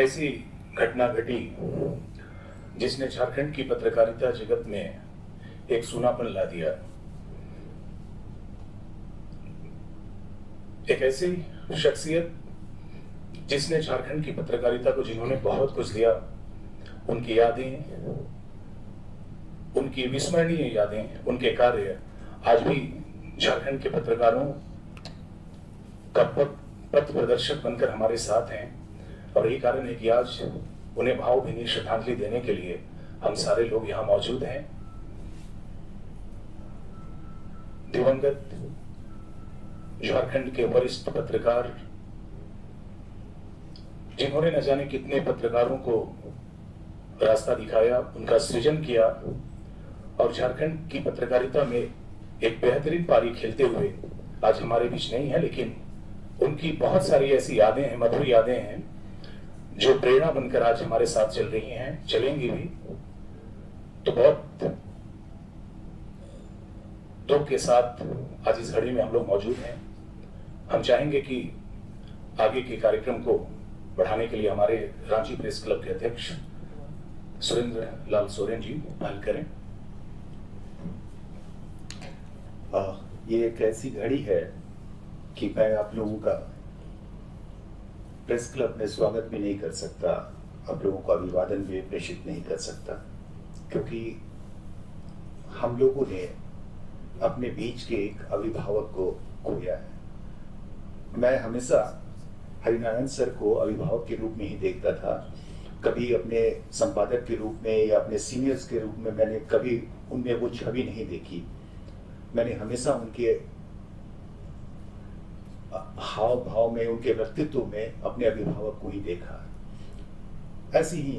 ऐसी घटना घटी जिसने झारखंड की पत्रकारिता जगत में एक सूनापन ला दिया। एक ऐसी शख्सियत जिसने झारखंड की पत्रकारिता को, जिन्होंने बहुत कुछ दिया, उनकी यादें, उनकी विस्मरणीय यादें, उनके कार्य आज भी झारखंड के पत्रकारों का पथ प्रदर्शक बनकर हमारे साथ हैं। और यही कारण है कि आज उन्हें भावभीनी श्रद्धांजलि देने के लिए हम सारे लोग यहां मौजूद हैं। दिवंगत झारखंड के वरिष्ठ पत्रकार, जिन्होंने न जाने कितने पत्रकारों को रास्ता दिखाया, उनका सृजन किया और झारखंड की पत्रकारिता में एक बेहतरीन पारी खेलते हुए आज हमारे बीच नहीं है, लेकिन उनकी बहुत सारी ऐसी यादें हैं, मधुर यादें हैं, जो प्रेरणा बनकर आज हमारे साथ चल रही हैं, चलेंगी भी। तो बहुत दुख के साथ आज इस घड़ी में हम लोग मौजूद हैं। हम चाहेंगे कि आगे के कार्यक्रम को बढ़ाने के लिए हमारे रांची प्रेस क्लब के अध्यक्ष सुरेंद्र लाल सोरेन जी पहल करें। ये एक ऐसी घड़ी है कि मैं आप लोगों का प्रेस क्लब में स्वागत भी नहीं कर सकता, आप लोगों को अभिवादन भी प्रेषित नहीं कर सकता, क्योंकि हम लोगों ने अपने बीच के एक अभिभावक को खोया है। मैं हमेशा हरिनारायण सर को अभिभावक के रूप में ही देखता था। कभी अपने संपादक के रूप में या अपने सीनियर्स के रूप में मैंने कभी उनमें वो छवि नहीं देखी। मैंने हमेशा उनके हाव भाव में, उनके व्यक्तित्व में अपने अभिभावक को ही देखा। ऐसे ही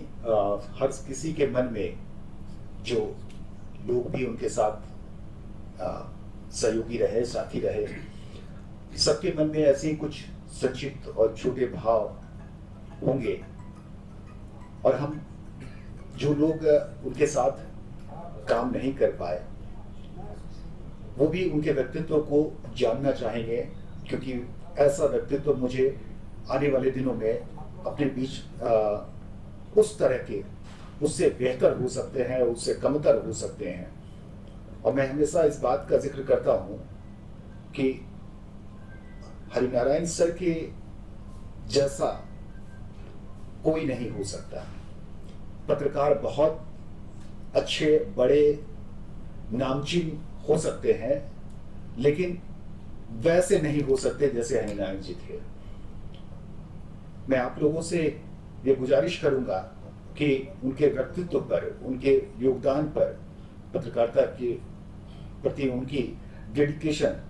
हर किसी के मन में जो लोग भी उनके साथ सहयोगी रहे, साथी रहे, सबके मन में ऐसे ही कुछ संक्षिप्त और छोटे भाव होंगे। और हम जो लोग उनके साथ काम नहीं कर पाए, वो भी उनके व्यक्तित्व को जानना चाहेंगे, क्योंकि ऐसा व्यक्तित्व मुझे आने वाले दिनों में अपने बीच उस तरह के, उससे बेहतर हो सकते हैं, उससे कमतर हो सकते हैं। और मैं हमेशा इस बात का जिक्र करता हूं कि हरिनारायण सर के जैसा कोई नहीं हो सकता। पत्रकार बहुत अच्छे, बड़े, नामचीन हो सकते हैं, लेकिन वैसे नहीं हो सकते जैसे हरिनारायण जी थे। मैं आप लोगों से ये गुजारिश करूंगा कि उनके व्यक्तित्व पर, उनके योगदान पर, पत्रकारिता के प्रति उनकी डेडिकेशन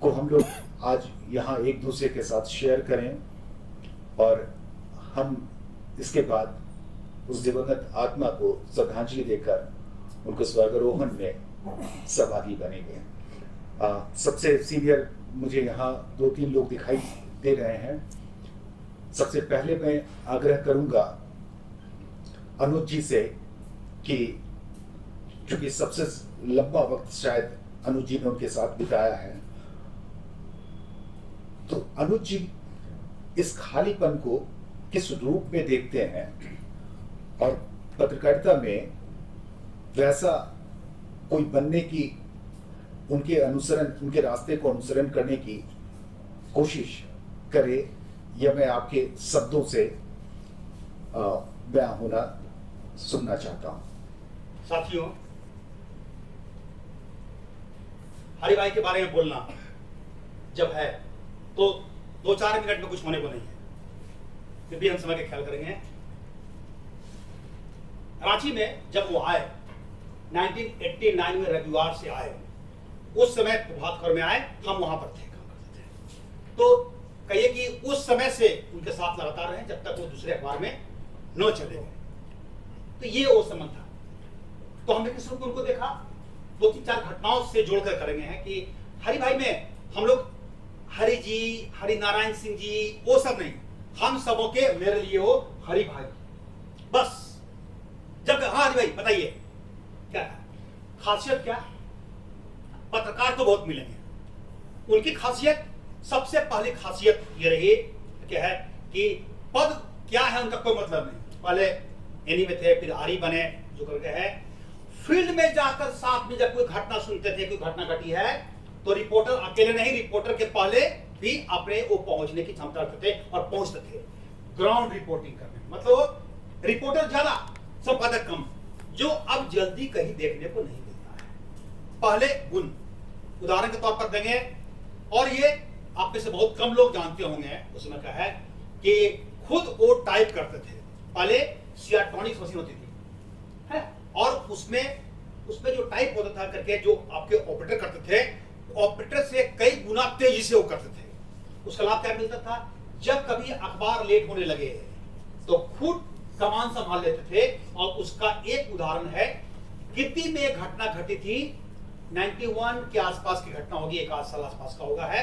को हम लोग आज यहाँ एक दूसरे के साथ शेयर करें और हम इसके बाद उस दिवंगत आत्मा को श्रद्धांजलि देकर उनको स्वर्गारोहण में सहभागी बनेंगे। सबसे सीनियर मुझे यहाँ 2-3 लोग दिखाई दे रहे हैं। सबसे पहले मैं आग्रह करूंगा अनुज जी से कि चूंकि सबसे लंबा वक्त शायद अनुज जी ने उनके साथ बिताया है, तो अनुज जी इस खालीपन को किस रूप में देखते हैं और पत्रकारिता में वैसा कोई बनने की, उनके अनुसरण, उनके रास्ते को अनुसरण करने की कोशिश करे, यह मैं आपके शब्दों से बयां होना सुनना चाहता हूं। साथियों, हरि भाई के बारे में बोलना जब है तो 2-4 मिनट में कुछ होने को नहीं है, फिर भी हम समय का ख्याल करेंगे। रांची में जब वो आए 1989 में रविवार से आए, उस समय प्रभात खबर में आए, हम वहां पर थे, काम करते थे। तो कहिए कि उस समय से उनके साथ लगातार रहे जब तक वो दूसरे अखबार में न चले गए। तो ये वो संबंध था। तो हमने किस रूप में उनको देखा, 2-3-4 घटनाओं से जोड़कर करेंगे हैं कि हरि भाई में हम लोग हरि जी, हरिनारायण सिंह जी, वो सब नहीं, हम सबों के मेरे लिए हो हरि भाई बस। जब हाँ हरि भाई बताइए क्या खासियत, क्या पत्रकार तो बहुत मिलेंगे, उनकी खासियत, सबसे पहली खासियत ये रही क्या है कि पद क्या है उनका कोई मतलब नहीं। पहले एनी में थे, फिर आरी बने, जो करके है फील्ड में जाकर साथ में जब कोई घटना सुनते थे, कोई घटना घटी है, तो रिपोर्टर अकेले नहीं, रिपोर्टर के पहले भी अपने वो पहुंचने की क्षमता रखते थे और पहुंचते थे ग्राउंड रिपोर्टिंग करने। मतलब रिपोर्टर ज्यादा, संपादक कम, जो अब जल्दी कहीं देखने को नहीं मिलता है। पहले गुण उदाहरण के तौर पर देंगे, और ये आप में से बहुत कम लोग जानते होंगे, उसमें क्या है कि खुद वो टाइप करते थे। पहले सियाट्रॉनिक्स मशीन होती थी है, और उसमें जो टाइप होता था करके जो आपके ऑपरेटर करते थे, ऑपरेटर से कई गुना तेजी से वो करते थे। उसका लाभ क्या मिलता था, जब कभी अखबार लेट होने लगे तो खुद कमान संभाल लेते थे। और उसका एक उदाहरण है, गिद्दी में एक घटना घटी थी, 91 के आसपास की घटना होगी, एक आध साल आसपास का होगा है,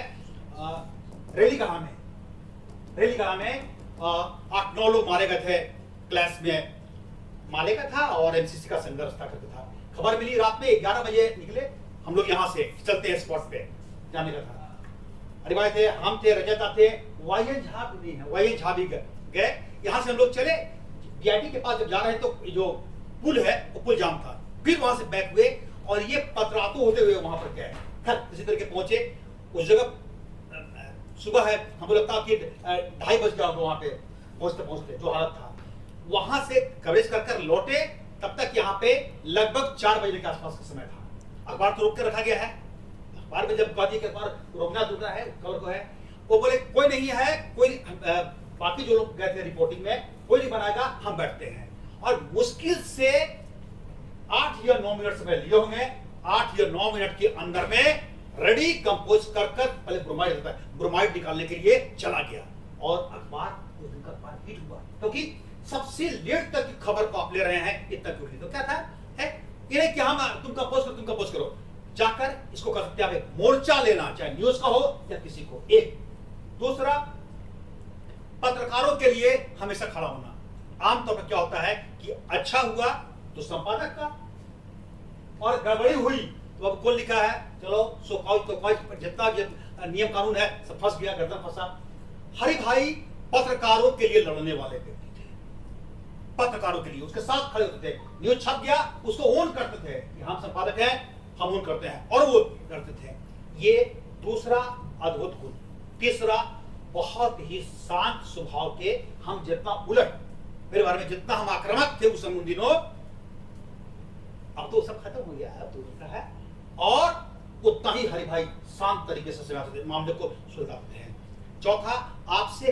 रेलीगढ़ा में 8-9 लोग मारे गए थे। क्लास में माले का था और एमसीसी का संघर्ष था करता था। खबर मिली रात में 11 बजे निकले हम लोग, यहाँ से चलते हैं स्पॉट पे जाने का था। अरे भाई थे, हम थे, रजता थे, वाईएन झा भी गए। यहाँ से हम लोग चले बीआईटी के पास, जब जा रहे हैं तो जो पुल है वो पुल जाम था। फिर वहां से बैक हुए और ये पतरातू होते हुए वहां पर गए, किसी तरह के पहुंचे उस जगह। सुबह है, हमको लगता कि 2:30 बज गया वहां पे पहुंचते जो हालत था। वहां से कवरेज कर लौटे, तब तक यहाँ पे लगभग 4 बजे के आसपास का समय था। अखबार तो रोक के रखा गया है। अखबार में जब कहा कि अखबार रोकना है, खबर को है, वो बोले कोई नहीं है, कोई बाकी जो लोग गए थे रिपोर्टिंग में, कोई नहीं बनाएगा, हम बैठते हैं। और मुश्किल से 8 या 9 मिनट समय लिए होंगे। 8 या 9 मिनट के अंदर में रेडी कंपोज कर पहले ब्रोमाइड होता है, ब्रोमाइड निकालने के लिए चला गया। और अखबार उस दिन का अखबार हिट हुआ, क्योंकि सबसे लेट तक की खबर को आप ले रहे हैं, इतना क्यों नहीं? तो क्या था है ये कि हम तुम कंपोज करो, जाकर इसको कर सकते हैं मोर्चा लेना, चाहे न्यूज का हो या किसी को। एक दूसरा, पत्रकारों के लिए हमेशा खड़ा होना। आमतौर पर क्या होता है कि अच्छा हुआ तो संपादक का, और गड़बड़ी हुई तो अब कौन लिखा है, चलो जितना नियम कानून है सब फंस गया, गर्दन फंसा। हरि भाई पत्रकारों के लिए लड़ने वाले व्यक्ति थे, पत्रकारों के लिए उसके साथ खड़े होते थे। न्यूज छप गया, उसको ओन करते थे कि हम संपादक हैं, हम ओन करते हैं, और वो करते थे। ये दूसरा अद्भुत गुण। तीसरा, बहुत ही शांत स्वभाव के। हम जितना उलट, मेरे बारे में जितना हम आक्रामक थे उस समय दिनों, अब तो सब खत्म हो गया है, अब तो उनका है। और उतना ही हरि भाई शांत तरीके से मामले को सुलझाते हैं। चौथा, आपसे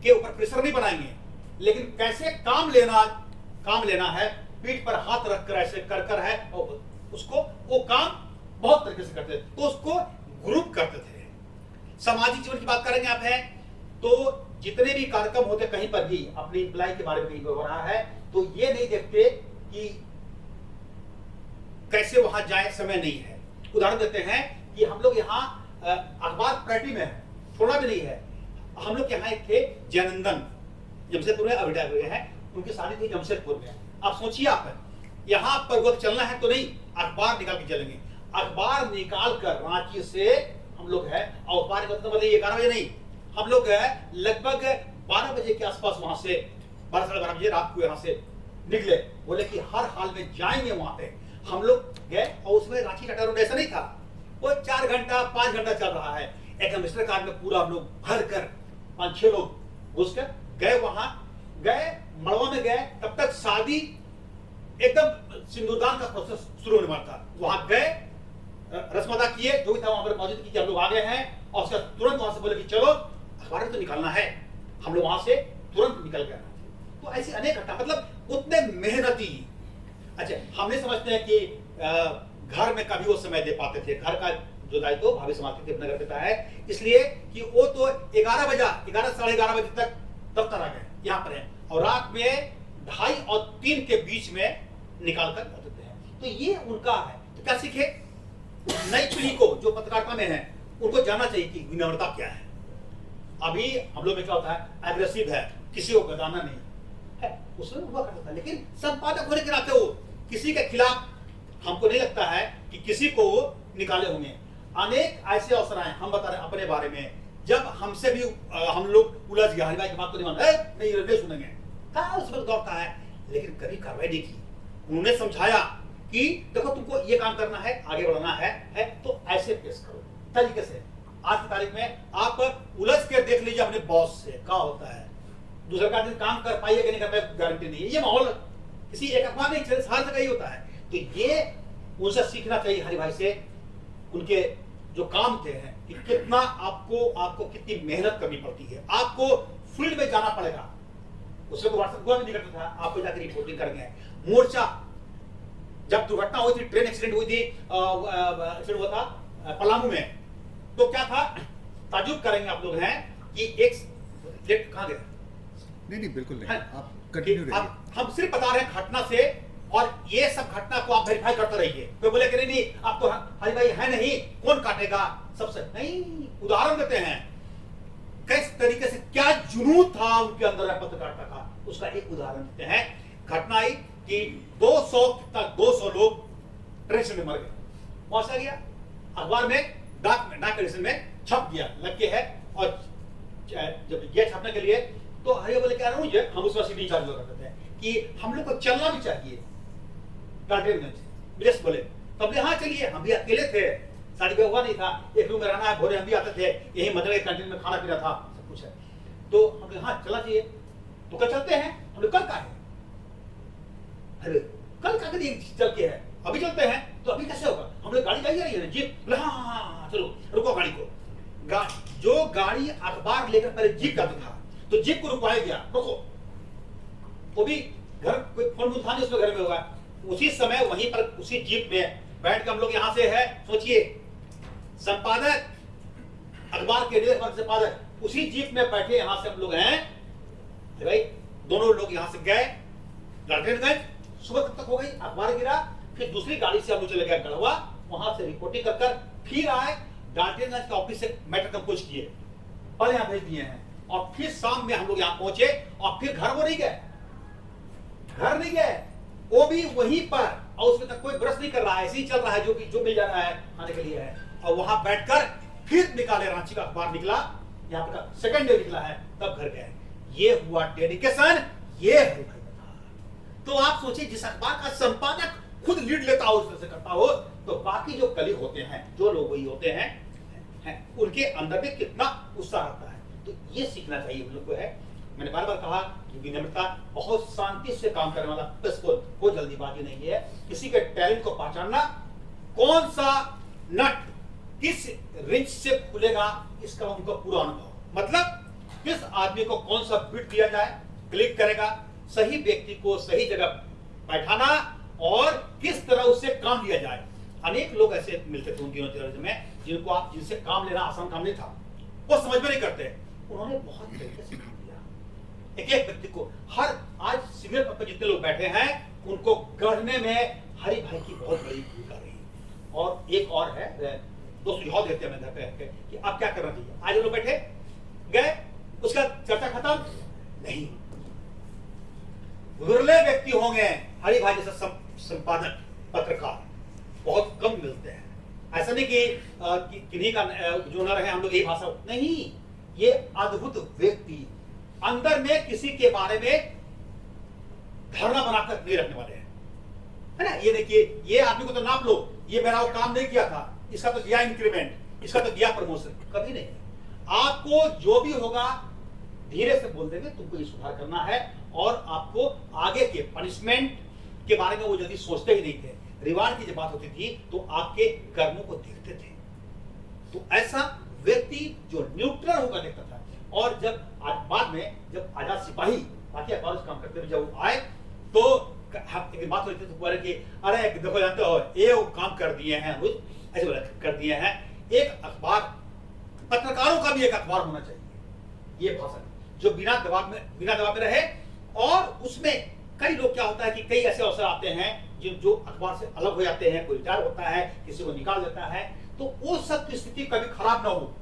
के ऊपर प्रेशर नहीं बनाएंगे, लेकिन कैसे काम लेना है, पीठ पर हाथ रखकर ऐसे कर है, और उसको वो काम बहुत तरीके से करते थे। तो उसको ग्रुप करते थे। सामाजिक जीवन की बात करेंगे आप हैं तो जितने भी कार्यक्रम होते, कहीं पर भी अपने एम्प्लॉय के बारे में कहीं हो रहा है, तो ये नहीं देखते कि कैसे वहां जाए, समय नहीं है। उदाहरण देते हैं कि हम लोग यहाँ अखबार पार्टी में है, थोड़ा भी नहीं है। हम लोग यहाँ एक थे जयनंदन, जमशेदपुर में अभिटा हुए हैं, उनकी शादी थी जमशेदपुर में। आप सोचिए, आप यहाँ पर वक्त चलना है तो नहीं, अखबार निकाल के चलेंगे। अखबार निकाल कर रांची से हम लोग है, और अखबार मतलब 11 बजे नहीं, हम लोग है लगभग 12 बजे के आसपास वहां से 12 साढ़े 12 बजे रात को यहाँ से निकले। बोले कि हर हाल में जाएंगे वहां पे। हम लोग गए, और उसमें रांची टाटा रोड ऐसा नहीं था, वो 4 घंटा 5 घंटा चल रहा है। एक मिस्टर कार में पूरा हम लोग भर कर 5-6 लोग घुस कर गए, वहां गए, मड़वा में गए। तब तक शादी एकदम सिंदूरदान का प्रोसेस शुरू होने वाला था। वहां गए, रस्म अदा किए, जो भी था वहां पर मौजूद की हम लोग आ गए हैं, और उसका तुरंत वहां से बोले कि चलो अखबार तो निकालना है। हम लोग वहां से तुरंत निकल गए। तो ऐसी अनेक घटना, मतलब उतने मेहनती। अच्छा, हमने समझते हैं कि घर में कभी वो समय दे पाते थे, घर का जो दायित्व भाभी संभालती थी, अपना घर देता है, इसलिए कि वो तो 11 साढ़े 11 बजे तक दफ्तर आ गए, यहाँ पर है, और रात में 2:30 और 3 के बीच में निकाल कर देते हैं। तो ये उनका है। तो क्या सीखे? नई पीढ़ी को जो पत्रकारिता में है, उनको जानना चाहिए कि विनम्रता क्या है। अभी हम लोग में क्या होता है, एग्रेसिव है, किसी को गदाना नहीं है, उसमें हुआ करता था। लेकिन संपादक होने के नाते वो किसी के खिलाफ, हमको नहीं लगता है कि किसी को निकाले होंगे। अनेक ऐसे अवसर आए, हम बता रहे हैं अपने बारे में, जब हमसे भी हम लोग उलझ गए, हरिभाई की बात को नहीं माना, नहीं सुनेंगे, कहा उस वक्त दौड़ता है, लेकिन कभी कार्रवाई नहीं की। उन्होंने समझाया कि देखो तुमको ये काम करना है, आगे बढ़ना है तो ऐसे पेश करो तरीके से। आज की तारीख में आप उलझ के देख लीजिए अपने बॉस से क्या होता है, दूसरे का दिन काम कर पाइए कि नहीं कर पाए गारंटी नहीं है। ये माहौल किसी एक अखबार नहीं चले, हर जगह ही होता है। तो ये उनसे सीखना चाहिए हरिभाई से, उनके जो काम थे हैं कि कितना आपको कितनी मेहनत करनी पड़ती है, आपको फील्ड में जाना पड़ेगा। उससे तो व्हाट्सएप हुआ भी नहीं करता था, आपको जाकर रिपोर्टिंग करेंगे। मोर्चा जब दुर्घटना हुई थी, ट्रेन एक्सीडेंट हुई थी, एक्सीडेंट हुआ था पलामू में, तो क्या था, ताजुब करेंगे आप लोग हैं कि एक कहां गए, नहीं बिल्कुल नहीं, है? आप कंटिन्यू रहिए। हम सिर्फ बता रहे हैं घटना से, और ये सब घटना को आप वेरीफाई करते रहिए। कोई बोले कि नहीं आप तो हरिभाई है नहीं, कौन काटेगा सबसे, नहीं, उदाहरण देते हैं किस तरीके से क्या जुनून था उनके अंदर पत्रकारिता का, उसका एक उदाहरण देते हैं। घटना आई कि 200 लोग ट्रेन में मर गए, पहुंचा गया अखबार में, डाक एडिशन में छप गया, लग के है। और जब ये छपने के लिए तो हरिया बोले क्या मुझे, हम उस वक्त इंचार्ज हुआ करते थे कि हम लोग को चलना भी चाहिए डाल्टनगंज, विदेश बोले तब भी हाँ चलिए, हम भी अकेले थे, शादी ब्याह हुआ नहीं था, एक रूम में रहना है, भोरे हम भी आते थे, यही मदर कैंटीन में खाना पीना था, सब कुछ है। तो हम हाँ चलना चाहिए, तो कल चलते हैं। हम लोग कल का है, अरे कल का दिन चल के है, अभी चलते हैं। तो अभी कैसे होगा, हम लोग गाड़ी जा रही है जीप, हाँ चलो रुको गाड़ी को। जो गाड़ी अखबार लेकर पहले जीप जाता था, तो जीप को रुकवाया गया, रुको। वो भी घर कोई फोन था नहीं, उसमें घर में होगा। उसी समय वहीं पर उसी जीप में बैठ के हम लोग यहाँ से है, सोचिए संपादक, अखबार के संपादक उसी जीप में बैठे, यहाँ से हम लोग हैं भाई, दोनों लोग यहाँ से गए डाल्टनगंज। सुबह कब तक हो गई, अखबार गिरा, फिर दूसरी गाड़ी से हम लोग चले गए गढ़वा, वहां से रिपोर्टिंग कर फिर आए डाल्टनगंज के ऑफिस से मैटर कंपोज किए और यहाँ भेज दिए हैं। और फिर शाम में हम लोग यहाँ पहुंचे, और फिर घर वो नहीं गए, घर नहीं गए, वो भी वहीं पर, और उसमें तक कोई ब्रश नहीं कर रहा है, ऐसे ही चल रहा है, जो मिल जा रहा है खाने के लिए है। और वहां बैठकर फिर निकाले, रांची का अखबार निकला, यहाँ पर सेकंड डे निकला है, तब घर गए। ये हुआ डेडिकेशन, ये है भाई। तो आप सोचिए, जिस अखबार का संपादक खुद लीड लेता हो, उसमें से करता हो, तो बाकी जो कलीग होते हैं, जो लोग वही होते हैं, उनके अंदर में कितना उत्साह आता है। तो ये सीखना चाहिए हम लोग को है। मैंने बार बार कहा कि विनम्रता, बहुत शांति से काम करने वाला, कोई जल्दीबाजी नहीं है। किसी के टैलेंट को पहचानना, कौन सा नट किस रिंच से खुलेगा, इसका उनको पूरा अनुभव, मतलब किस आदमी को कौन सा बिट दिया जाए, क्लिक करेगा, सही व्यक्ति को सही जगह बैठाना, और किस तरह उससे काम लिया जाए। अनेक लोग ऐसे मिलते थे उन दिनों में, जिनसे काम लेना आसान काम नहीं था, वो समझ में नहीं करते। उन्होंने बहुत तरीके से काम लिया, एक व्यक्ति को। हर आज सीनियर पद पर जितने लोग बैठे हैं, उनको गढ़ने में हरिभाई की बहुत बड़ी भूमिका रही। और एक और है, दो सुझाव देते हैं मैं घर पे कि आप क्या करना चाहिए। आज लोग बैठे गए, उसका चर्चा खत्म नहीं। विरले व्यक्ति होंगे हरिभाई जैसा संपादक, पत्रकार बहुत कम मिलते हैं। ऐसा नहीं कि किन्हीं का जो न रहे हम लोग यही भाषा, नहीं, ये अद्भुत व्यक्ति अंदर में किसी के बारे में धारणा बनाकर नहीं रखने वाले हैं, है ना। ये देखिए, ये आदमी को तो नाप लो, ये मेरा वो काम नहीं किया था, इसका तो दिया इंक्रीमेंट, इसका तो दिया प्रमोशन, कभी नहीं। आपको जो भी होगा धीरे से बोल देंगे, तुमको ये सुधार करना है। और आपको आगे के पनिशमेंट के बारे में वो जल्दी सोचते ही नहीं थे। रिवार्ड की जब बात होती थी तो आपके कर्मों को देखते थे। तो ऐसा व्यक्ति जो न्यूट्रल होकर देखता था। और जब बाद में जब आजाद सिपाही बाकी अखबारों से काम करते हुए जब आए, तो एक बात होती थी तो बोले कि अरे देखो जानते हो, ये वो काम कर दिए हैं, ऐसे कर दिए हैं। एक अखबार, पत्रकारों का भी एक अखबार होना चाहिए, ये भाषा जो बिना दबाव में रहे। और उसमें कई लोग, क्या होता है कि कई ऐसे अवसर आते हैं जो अखबार से अलग हो जाते हैं, कोई रिटायर होता है, किसी को निकाल देता है, तो वो सब की स्थिति कभी खराब ना हो,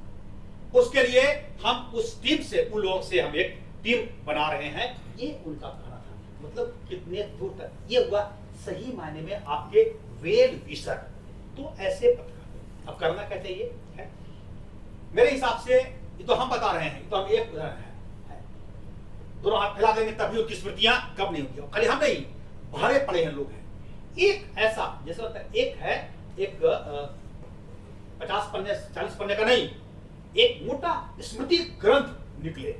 उसके लिए हम उस टीम से, उन लोगों से हम एक टीम बना रहे हैं। ये उनका कहना था। मतलब कितने दूर तक ये हुआ, सही मायने में आपके वेल विशर। तो ऐसे पत्रकार अब करना क्या चाहिए है? मेरे हिसाब से ये तो हम बता रहे हैं, ये तो हम एक उदाहरण है। दोनों हाथ फैला देंगे तभी उनकी स्मृतियां कब नहीं होंगी। खाली हम नहीं, भरे पड़े हैं लोग हैं। एक ऐसा जैसे लगता है एक है, एक 50 पन्ने 40 पन्ने का नहीं, एक मोटा स्मृति ग्रंथ निकले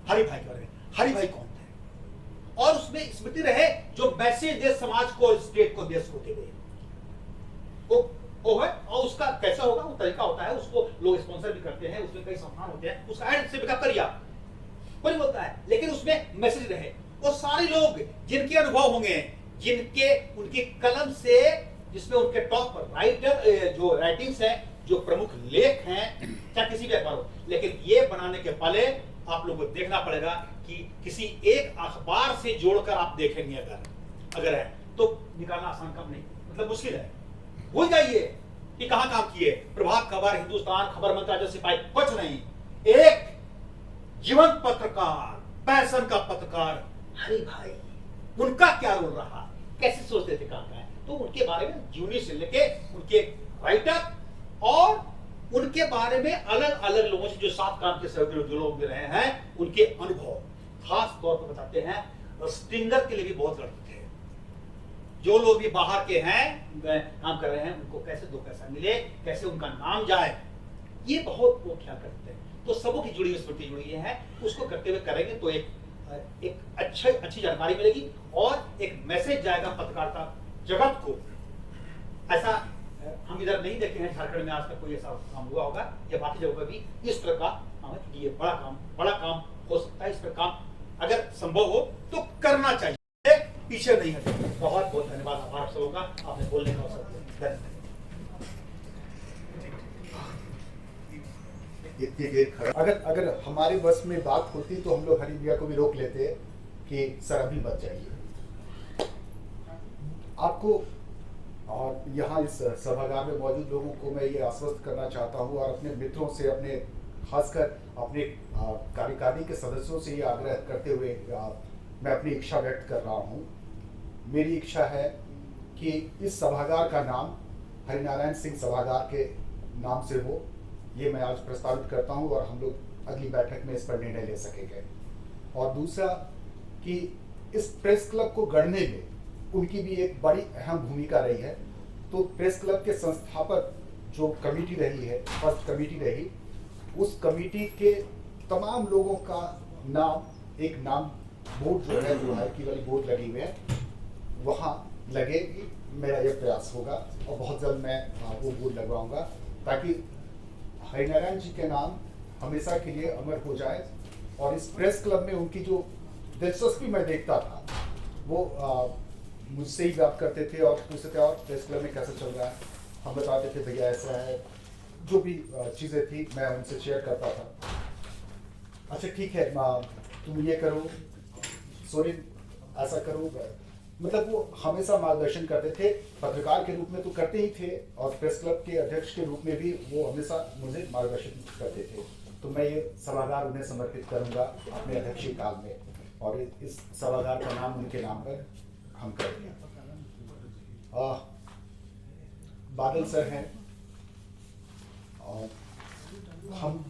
हरि भाई के बारे में। हरि भाई कौन थे और उसमें स्मृति रहे जो मैसेज दे समाज को, स्टेट को, देश को दे गए। वो है, और उसका कैसा होगा, वो तरीका होता है, उसको लोग स्पॉन्सर भी करते हैं, उसमें कई सम्मान होते हैं, उसका एड से पिकअप करिए, कोई बोलता है, लेकिन उसमें मैसेज रहे। वो सारे लोग जिनके अनुभव होंगे, जिनके उनकी कलम से, जिसमें उनके टॉप राइटर जो राइटिंग्स है, जो प्रमुख लेख हैं, चाहे किसी भी अखबार हो, लेकिन ये बनाने के पहले आप लोगों को देखना पड़ेगा कि किसी एक अखबार से जोड़कर आप देखेंगे अगर है तो निकालना आसान काम नहीं, मतलब मुश्किल है। भूल जाइए कि कहां काम किए, प्रभात खबर, हिंदुस्तान, खबर मंत्रा जैसे पाई, कुछ नहीं। एक जीवंत पत्रकार, पैशन का पत्रकार हरि भाई, उनका क्या रोल रहा, कैसे सोचते थे, कहां का है, तो उनके बारे में जीवनी से लेके उनके राइटर और उनके बारे में अलग अलग लोगों से जो साथ काम के सहयोगी जो लोग भी रहे हैं, उनके अनुभव खास तौर पर बताते हैं। स्टिंगर के लिए भी बहुत लड़ते थे। जो लोग भी बाहर के हैं, काम कर रहे हैं, उनको कैसे दो पैसा मिले, कैसे उनका नाम जाए, ये बहुत वो ख्याल करते हैं। तो सबों की जुड़ी हुई स्मृति जुड़ी है, उसको करते हुए करेंगे तो एक अच्छी जानकारी मिलेगी और एक मैसेज जाएगा पत्रकारिता जगत को। ऐसा हम इधर नहीं देखे हैं, झारखंड में आज तक कोई ऐसा काम हुआ होगा या बाकी जगह भी इस तरह का ये बड़ा काम हो सकता है। इस पर काम अगर संभव हो तो करना चाहिए, पीछे नहीं हटे। बहुत बहुत धन्यवाद आप सबों का, आपने बोलने का अवसर दिया। इतनी देर खड़ा, अगर हमारे बस में बात होती तो हम लोग हरि भैया को भी रोक लेते कि सर अभी मत जाइए। आपको और यहाँ इस सभागार में मौजूद लोगों को मैं ये आश्वस्त करना चाहता हूँ और अपने मित्रों से, अपने खासकर अपने कार्यकारिणी के सदस्यों से ये आग्रह करते हुए मैं अपनी इच्छा व्यक्त कर रहा हूँ। मेरी इच्छा है कि इस सभागार का नाम हरिनारायण सिंह सभागार के नाम से हो। ये मैं आज प्रस्तावित करता हूँ और हम लोग अगली बैठक में इस पर निर्णय ले सकेंगे। और दूसरा कि इस प्रेस क्लब को गढ़ने में उनकी भी एक बड़ी अहम भूमिका रही है। तो प्रेस क्लब के संस्थापक जो कमेटी रही है, फर्स्ट कमेटी रही, उस कमेटी के तमाम लोगों का नाम, एक नाम बोर्ड जो है, जो हायरकी वाली बोर्ड लगी हुई है, वहाँ लगेगी। मेरा यह प्रयास होगा और बहुत जल्द मैं वो बोर्ड लगवाऊंगा ताकि हरिनारायण जी के नाम हमेशा के लिए अमर हो जाए। और इस प्रेस क्लब में उनकी जो दिलचस्पी मैं देखता था, वो मुझसे ही बात करते थे और पूछते थे और प्रेस क्लब में कैसा चल रहा है, हम बताते थे भैया ऐसा है, जो भी चीज़ें थी मैं उनसे शेयर करता था। अच्छा ठीक है, तुम ये करो, सोरेन ऐसा करो, मतलब वो हमेशा मार्गदर्शन करते थे। पत्रकार के रूप में तो करते ही थे और प्रेस क्लब के अध्यक्ष के रूप में भी वो हमेशा मुझे मार्गदर्शन करते थे। तो मैं ये सभागार उन्हें समर्पित करूंगा अपने अध्यक्षीय काल में और इस सभागार का नाम उनके नाम पर हम करेंगे। बादल सर हैं और हम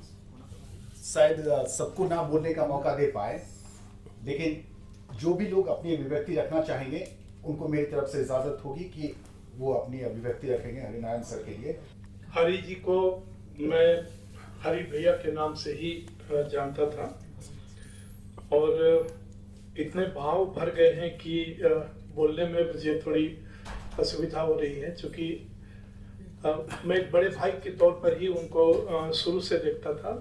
शायद सबको ना बोलने का मौका दे पाए, लेकिन जो भी लोग अपनी अभिव्यक्ति रखना चाहेंगे उनको मेरी तरफ से इजाजत होगी कि वो अपनी अभिव्यक्ति रखेंगे हरिनारायण सर के लिए। हरि जी को मैं हरि भैया के नाम से ही जानता था और इतने भाव भर गए हैं कि बोलने में मुझे थोड़ी असुविधा हो रही है, क्योंकि मैं एक बड़े भाई के तौर पर ही उनको शुरू से देखता था।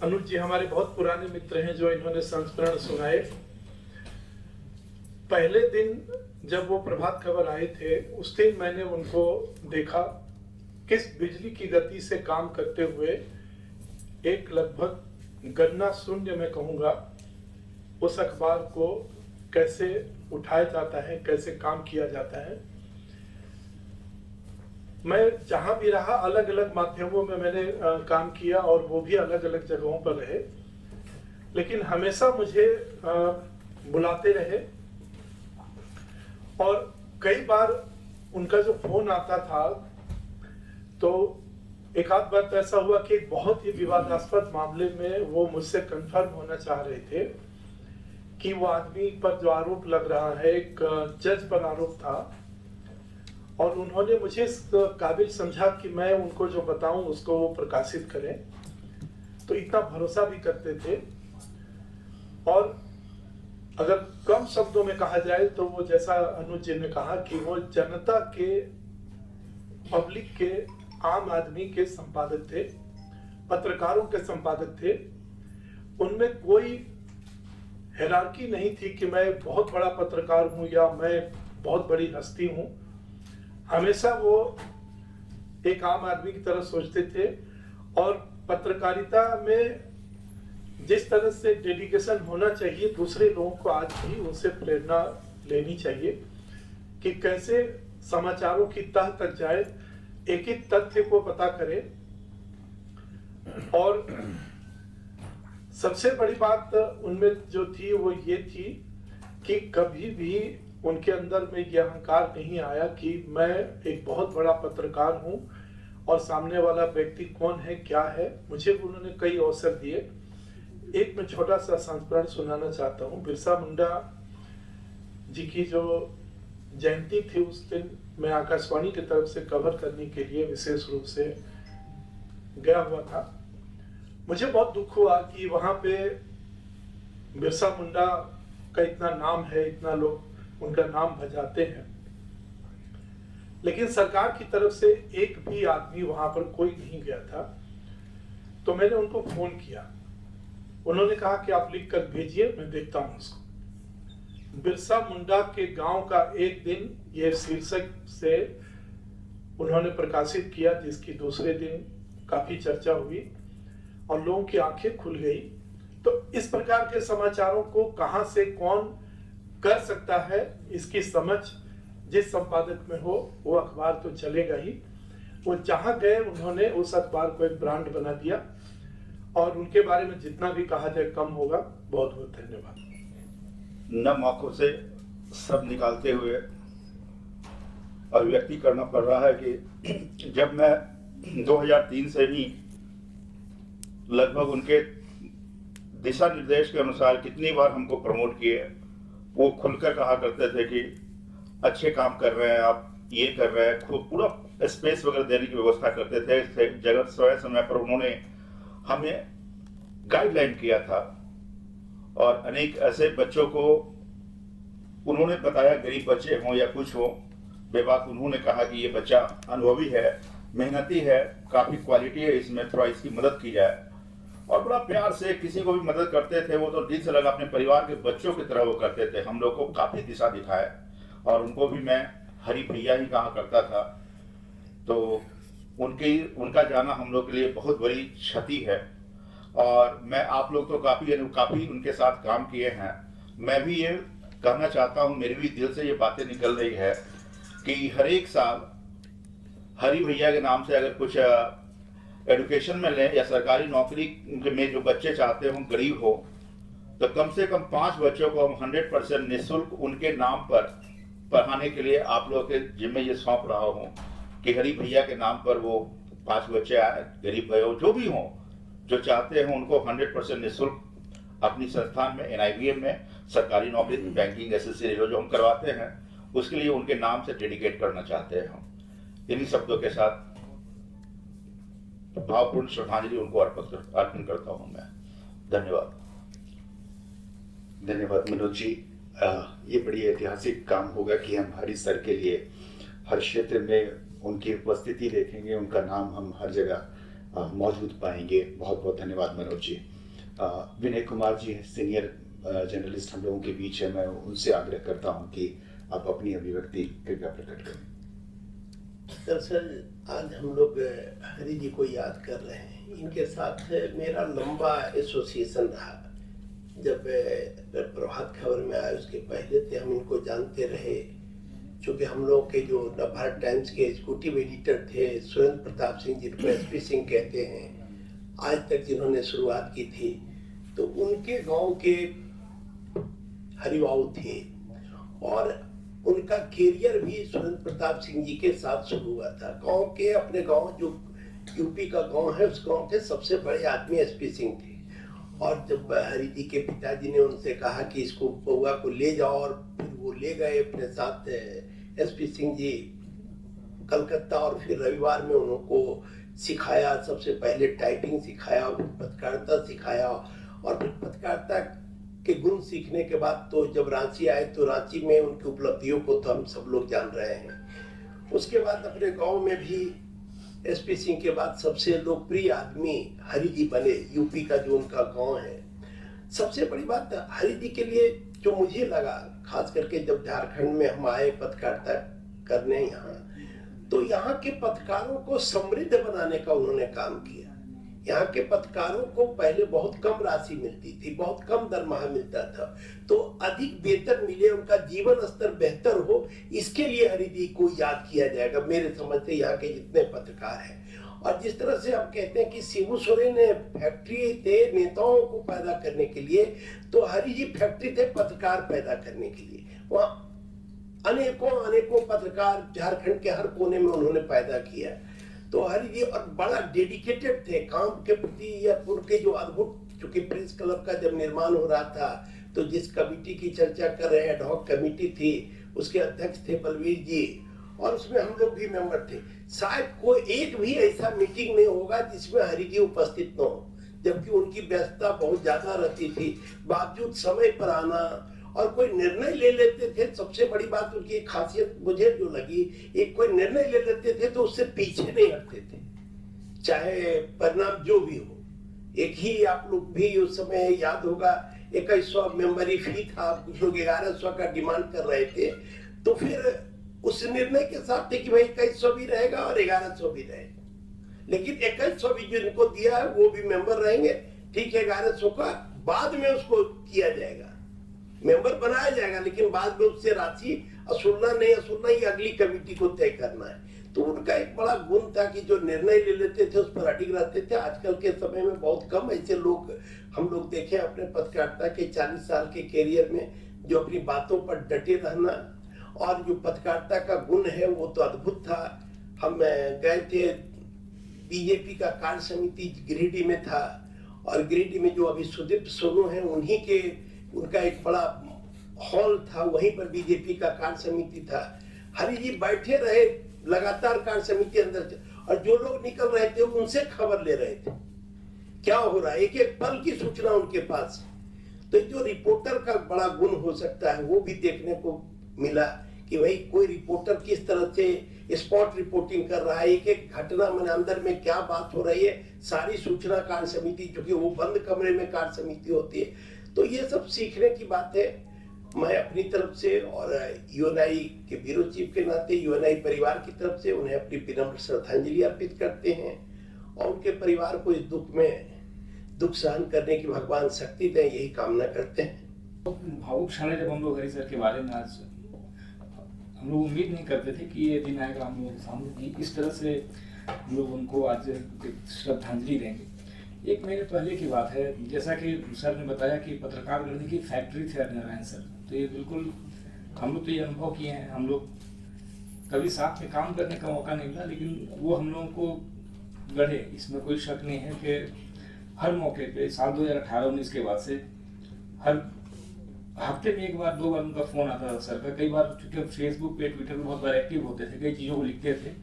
अनुज जी हमारे बहुत पुराने मित्र हैं जो इन्होंने संस्मरण सुनाए। पहले दिन जब वो प्रभात खबर आए थे, उस दिन मैंने उनको देखा किस बिजली की गति से काम करते हुए एक लगभग गन्ना शून्य मैं कहूँगा उस अखबार को कैसे उठाया जाता है, कैसे काम किया जाता है। मैं जहां भी रहा अलग अलग माध्यमों में मैंने काम किया और वो भी अलग अलग जगहों पर रहे, लेकिन हमेशा मुझे बुलाते रहे और कई बार उनका जो फोन आता था तो एक आध बार तो ऐसा हुआ कि एक बहुत ही विवादास्पद मामले में वो मुझसे कंफर्म होना चाह रहे थे कि वो आदमी पर जो आरोप लग रहा है एक जज पर आरोप था, और उन्होंने मुझे इस काबिल समझा कि मैं उनको जो बताऊं उसको वो प्रकाशित करें, तो इतना भरोसा भी करते थे। और अगर कम शब्दों में कहा जाए तो वो, जैसा अनुज जी ने कहा, कि वो जनता के, पब्लिक के, आम आदमी के संपादक थे, पत्रकारों के संपादक थे। उनमें कोई हायरार्की नहीं थी कि मैं बहुत बड़ा पत्रकार हूं या मैं बहुत बड़ी हस्ती हूं। हमेशा वो एक आम आदमी की तरह सोचते थे, और पत्रकारिता में जिस तरह से डेडिकेशन होना चाहिए, दूसरे लोगों को आज भी उनसे प्रेरणा लेनी चाहिए कि कैसे समाचारों की तह तक जाए, एक एक तथ्य को पता करें। और सबसे बड़ी बात उनमें जो थी वो ये थी कि कभी भी उनके अंदर में यह अहंकार नहीं आया कि मैं एक बहुत बड़ा पत्रकार हूं और सामने वाला व्यक्ति कौन है, क्या है। मुझे उन्होंने कई अवसर दिए। एक मैं छोटा सा संस्मरण सुनाना चाहता हूँ। बिरसा मुंडा जी की जो जयंती थी, उस दिन मैं आकाशवाणी की तरफ से कवर करने के लिए विशेष रूप से गया हुआ था। मुझे बहुत दुख हुआ कि वहां पे बिरसा मुंडा का इतना नाम है, इतना लोग उनका नाम बजाते हैं, लेकिन सरकार की तरफ से एक भी आदमी वहां पर कोई नहीं गया था। तो मैंने उनको फोन किया, उन्होंने कहा कि आप लिख कर भेजिए, मैं देखता हूं उसको। बिरसा मुंडा के गांव का एक दिन, ये शीर्षक से उन्होंने प्रकाशित किया, जिसकी दूसरे दिन काफी चर्चा हुई और लोगों की आंखें खुल गई। तो इस प्रकार के समाचारों को कहां से कौन कर सकता है, इसकी समझ जिस संपादक में हो वो अखबार तो चलेगा ही। वो जहां गए उन्होंने उस अखबार को एक ब्रांड बना दिया, और उनके बारे में जितना भी कहा जाए कम होगा। बहुत बहुत धन्यवाद। नम आंखों से सब निकालते हुए अभिव्यक्ति करना पड़ रहा है कि जब मैं 2003 से ही लगभग उनके दिशा निर्देश के अनुसार कितनी बार हमको प्रमोट किए, वो खुलकर कहा करते थे कि अच्छे काम कर रहे हैं आप, ये कर रहे हैं, खूब पूरा स्पेस वगैरह देने की व्यवस्था करते थे। जगह समय पर उन्होंने हमें गाइडलाइन किया था, और अनेक ऐसे बच्चों को उन्होंने बताया, गरीब बच्चे हों या कुछ हो, बेबाक उन्होंने कहा कि ये बच्चा अनुभवी है, मेहनती है, काफी क्वालिटी है इसमें, थोड़ा इसकी मदद की जाए। और बड़ा प्यार से किसी को भी मदद करते थे, वो तो दिल से लगा अपने परिवार के बच्चों की तरह वो करते थे। हम लोग को काफी दिशा दिखाए, और उनको भी मैं हरी भैया ही कहा करता था। तो उनका जाना हम लोग के लिए बहुत बड़ी क्षति है। और मैं, आप लोग तो काफी उनके साथ काम किए हैं। मैं भी ये कहना चाहता हूँ, मेरे भी दिल से ये बातें निकल रही है कि हर एक साल हरी भैया के नाम से अगर कुछ एजुकेशन में लें या सरकारी नौकरी में जो बच्चे चाहते हों, गरीब हो, तो कम से कम 5 बच्चों को हम 100% निःशुल्क उनके नाम पर पढ़ाने के लिए आप लोगों के जिम्मे ये सौंप रहा हूँ कि हरी भैया के नाम पर वो 5 बच्चे आए, गरीब भाई हो, जो भी हों, जो चाहते हैं उनको 100% निःशुल्क अपनी संस्थान में, NIVM में सरकारी नौकरी, बैंकिंग, SSC जो हम करवाते हैं, उसके लिए उनके नाम से डेडिकेट करना चाहते हैं हम। इन्हीं शब्दों के साथ भावपूर्ण श्रद्धांजलि उनको अर्पण करता हूं मैं। धन्यवाद। धन्यवाद मनोज जी। ये बड़ी ऐतिहासिक काम होगा कि हम हर स्तर के लिए हर क्षेत्र में उनकी उपस्थिति देखेंगे, उनका नाम हम हर जगह मौजूद पाएंगे। बहुत बहुत धन्यवाद मनोज जी। विनय कुमार जी सीनियर जर्नलिस्ट हम लोगों के बीच है, मैं उनसे आग्रह करता हूं कि आप अपनी अभिव्यक्ति कृपया प्रकट करें। दरअसल आज हम लोग हरि जी को याद कर रहे हैं। इनके साथ मेरा लंबा एसोसिएशन रहा। जब प्रभात खबर में आए उसके पहले से हम इनको जानते रहे, क्योंकि हम लोग के जो नवभारत टाइम्स के एग्जीक्यूटिव एडिटर थे सुरेंद्र प्रताप सिंह, जिनको SP सिंह कहते हैं, आज तक जिन्होंने शुरुआत की थी, तो उनके गांव के हरिबाबू थे और उनका कैरियर भी सुरेंद्र प्रताप सिंह जी के साथ शुरू हुआ था। गांव के, अपने गांव जो यूपी का गांव है, उस गांव के सबसे बड़े आदमी एसपी सिंह थे। और जब हरि जी के पिताजी ने उनसे कहा कि इसको बउआ को ले जाओ, और फिर वो ले गए अपने साथ एसपी सिंह जी कलकत्ता, और फिर रविवार में उनको सिखाया, सबसे पहले टाइपिंग सिखाया, फिर पत्रकारिता सिखाया, और फिर पत्रकारिता के गुण सीखने के बाद तो जब रांची आए तो रांची में उनकी उपलब्धियों को तो हम सब लोग जान रहे हैं। उसके बाद अपने गांव में भी एसपी सिंह के बाद सबसे लोकप्रिय आदमी हरि जी बने, यूपी का जो उनका गांव है। सबसे बड़ी बात हरि जी के लिए जो मुझे लगा, खास करके जब झारखंड में हम आए पत्रकारिता करने यहाँ, तो यहाँ के पत्रकारों को समृद्ध बनाने का उन्होंने काम किया। यहाँ के पत्रकारों को पहले बहुत कम राशि मिलती थी, बहुत कम दरमाहा मिलता था, तो अधिक वेतन मिले, उनका जीवन स्तर बेहतर हो, इसके लिए हरि जी को याद किया जाएगा मेरे समझ से यहाँ के जितने पत्रकार हैं। और जिस तरह से हम कहते हैं कि शिबू सोरेन ने फैक्ट्री थे नेताओं को पैदा करने के लिए, तो हरि जी फैक्ट्री थे पत्रकार पैदा करने के लिए। वहाँ अनेकों पत्रकार झारखंड के हर कोने में उन्होंने पैदा किया। तो हरि जी और बड़ा डेडिकेटेड थे काम के प्रति, या उनके जो अद्भुत, चूंकि प्रेस क्लब का जब निर्माण हो रहा था तो जिस कमेटी की चर्चा कर रहे हैं, एडहॉक कमेटी थी, उसके अध्यक्ष थे बलवीर जी, और उसमें हम लोग भी मेंबर थे। शायद कोई एक भी ऐसा मीटिंग नहीं होगा जिसमें हरि जी उपस्थित न हो, जबकि उनकी व्यस्तता बहुत ज्यादा रहती थी, बावजूद समय पर आना, और कोई निर्णय ले लेते थे। सबसे बड़ी बात उनकी खासियत मुझे जो लगी, एक कोई निर्णय ले लेते थे तो उससे पीछे नहीं हटते थे, चाहे परिणाम जो भी हो। एक ही आप लोग भी उस समय याद होगा 2100 मेंबरी फी था, कुछ लोग 1100 का डिमांड कर रहे थे, तो फिर उस निर्णय के साथ थे कि भाई 2100 भी रहेगा और 1100 भी रहेगा, लेकिन 2100 भी जिनको दिया है वो भी मेंबर रहेंगे, ठीक है। 1100 का बाद में उसको किया जाएगा, मेंबर बनाया जाएगा, लेकिन बाद में उससे राशि असूलना नहीं असूलना ये अगली कमेटी को तय करना है। तो उनका एक बड़ा गुण था कि जो निर्णय ले लेते थे उस पर अडिग रहते थे। आजकल के समय में बहुत कम ऐसे लोग हम लोग देखे अपने पत्रकारिता के 40 साल के कैरियर में, जो अपनी बातों पर डटे रहना, और जो पत्रकारिता का गुण है वो तो अद्भुत था। हम गए थे, बीजेपी का कार्य समिति गिरिडीह में था, और गिरिडीह में जो अभी सुदीप सोनू है उन्हीं के, उनका एक बड़ा हॉल था, वहीं पर बीजेपी का कार्य समिति था। हरि जी बैठे रहे लगातार कार्य समिति अंदर, और जो लोग निकल रहे थे उनसे खबर ले रहे थे क्या हो रहा है, एक एक पल की सूचना उनके पास। तो जो रिपोर्टर का बड़ा गुण हो सकता है वो भी देखने को मिला कि भाई कोई रिपोर्टर किस तरह से स्पॉट रिपोर्टिंग कर रहा है, एक एक घटना में अंदर में क्या बात हो रही है, सारी सूचना कार्य समिति, क्योंकि वो बंद कमरे में कार्य समिति होती है। तो ये सब सीखने की बात है। मैं अपनी तरफ से और यूएनआई के ब्यूरो चीफ के नाते यूएनआई परिवार की तरफ से उन्हें अपनी विनम्र श्रद्धांजलि अर्पित करते हैं, और उनके परिवार को इस दुख में दुख सहन करने की भगवान शक्ति दें, यही कामना करते हैं। भावुक क्षण है जब हम लोग हरि सर के बारे में आज हम लोग उम्मीद नहीं करते थे कि ये दिन आएगा, हम लोग सामने की इस तरह से हम लोग उनको आज श्रद्धांजलि देंगे। एक महीने पहले की बात है, जैसा कि सर ने बताया कि पत्रकार गढ़ने की फैक्ट्री थे नारायण सर, तो ये बिल्कुल हम लोग तो ये अनुभव किए हैं। हम लोग कभी साथ में काम करने का मौका नहीं मिला, लेकिन वो हम लोगों को गढ़े, इसमें कोई शक नहीं है कि हर मौके पे साल 2018-19 के बाद से हर हफ्ते में एक बार दो बार उनका फोन आता था सर का। कई बार चूंकि फेसबुक पे ट्विटर पे बहुत बार एक्टिव होते थे, कई चीज़ों को लिखते थे,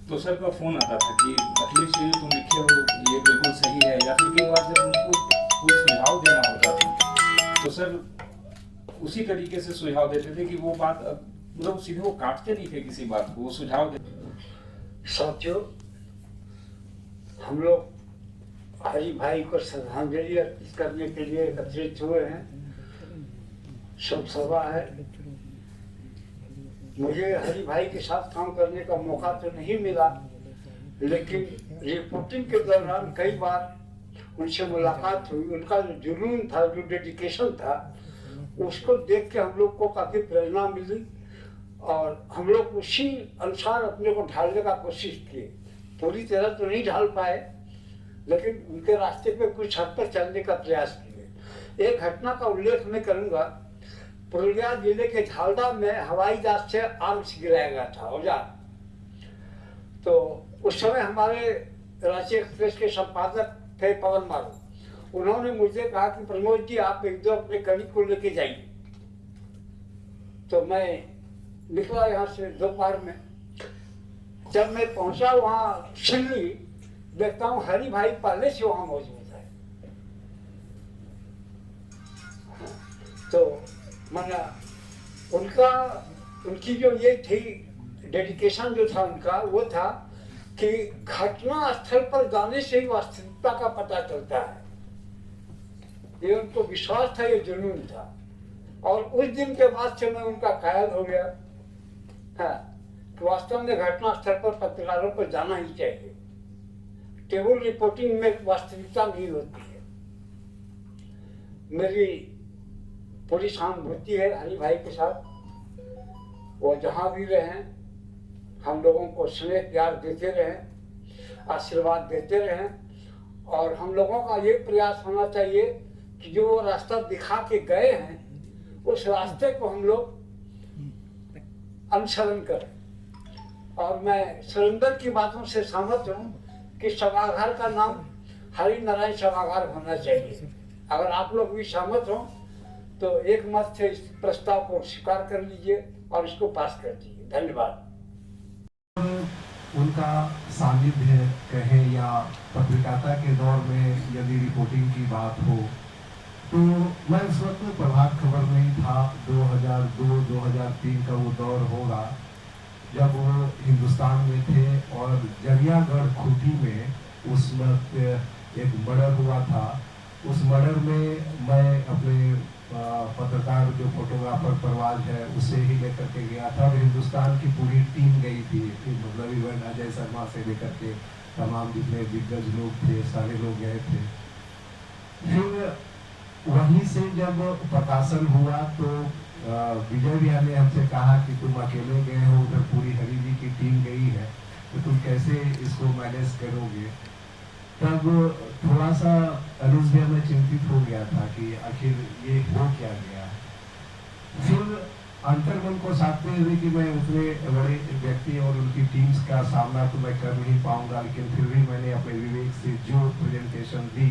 तो सर का फोन आता था कि अखिलेश जी तुम लिखे हो ये बिल्कुल सही है, या फिर कई बार जब उनको कोई सुझाव देना होता था तो सर उसी तरीके से सुझाव देते थे कि वो बात मतलब सीधे वो काटते नहीं थे किसी बात को, वो सुझाव देते। साथियों, हम लोग हरि भाई को श्रद्धांजलि अर्पित करने के लिए एकत्रित हुए हैं। शोक सभा है। मुझे हरि भाई के साथ काम करने का मौका तो नहीं मिला, लेकिन रिपोर्टिंग के दौरान कई बार उनसे मुलाकात हुई। उनका जो जुनून था, जो डेडिकेशन था, उसको देख के हम लोग को काफी प्रेरणा मिली, और हम लोग उसी अनुसार अपने को ढालने का कोशिश किए। पूरी तरह तो नहीं ढाल पाए, लेकिन उनके रास्ते पे कुछ हद तक चलने का प्रयास किए। एक घटना का उल्लेख मैं करूंगा। पुरुलिया जिले के झालदा में हवाई जहाज से आर्म्स गिराया गया था, औजार। तो उस समय हमारे रांची एक्सप्रेस के संपादक थे पवन मारू। उन्होंने मुझे कहा कि प्रमोद जी आप एक दो अपने कवि को लेके जाइए। तो मैं निकला यहाँ से दोपहर में। जब मैं पहुंचा वहाँ शिमली, देखता हूँ हरि भाई पहले से वहाँ मौजूद है। तो मैंने उनकी जो ये थी डेडिकेशन जो था उनका, वो था कि घटना स्थल पर जाने से ही वास्तविकता का पता चलता है। ये उनको विश्वास था, ये जुनून था। और उस दिन के बाद से मैं उनका कायल हो गया है कि वास्तव में घटना स्थल पर पत्रकारों को जाना ही चाहिए। टेबल रिपोर्टिंग में वास्तविकता नहीं होती है। मेरी पूरी सहानुभूति है हरि भाई के साथ। वो जहाँ भी रहें हम लोगों को स्नेह प्यार देते रहें, आशीर्वाद देते रहें। और हम लोगों का ये प्रयास होना चाहिए कि जो वो रास्ता दिखा के गए हैं उस रास्ते को हम लोग अनुसरण करें। और मैं सुरेंद्र की बातों से सहमत हूँ कि सभागार का नाम हरि नारायण सभागार होना चाहिए। अगर आप लोग भी सहमत हो तो एक मत से इस प्रस्ताव को स्वीकार कर लीजिए और इसको पास कर दीजिए। धन्यवाद। उनका सानिध्य कहें या पत्रकारिता के दौर में यदि रिपोर्टिंग की बात हो तो मैं उस वक्त प्रभात खबर में ही था। 2002-2003 का वो दौर होगा जब वो हिंदुस्तान में थे और जरियागढ़ खूंटी में उस वक्त एक मर्डर हुआ था। उस मर्डर में मैं अपने पत्रकार जो फोटोग्राफर परवाज है उसे ही लेकर के गया था और हिंदुस्तान की पूरी टीम गई थी। मतलब इवन अजय शर्मा से लेकर के तमाम जितने दिग्गज लोग थे सारे लोग गए थे। फिर वहीं से जब प्रकाशन हुआ तो विजय भैया ने हमसे कहा कि तुम अकेले गए हो, उधर पूरी हरि जी की टीम गई है, तो तुम कैसे इसको मैनेज करोगे। तब थोड़ा सा अनुज भैया में चिंतित हो गया था कि आखिर ये हो क्या गया। फिर अंतर्मन को साधते हुए कि मैं उतने बड़े व्यक्ति और उनकी टीम्स का सामना तो मैं कर नहीं पाऊंगा, लेकिन फिर भी मैंने अपने विवेक से जो प्रेजेंटेशन दी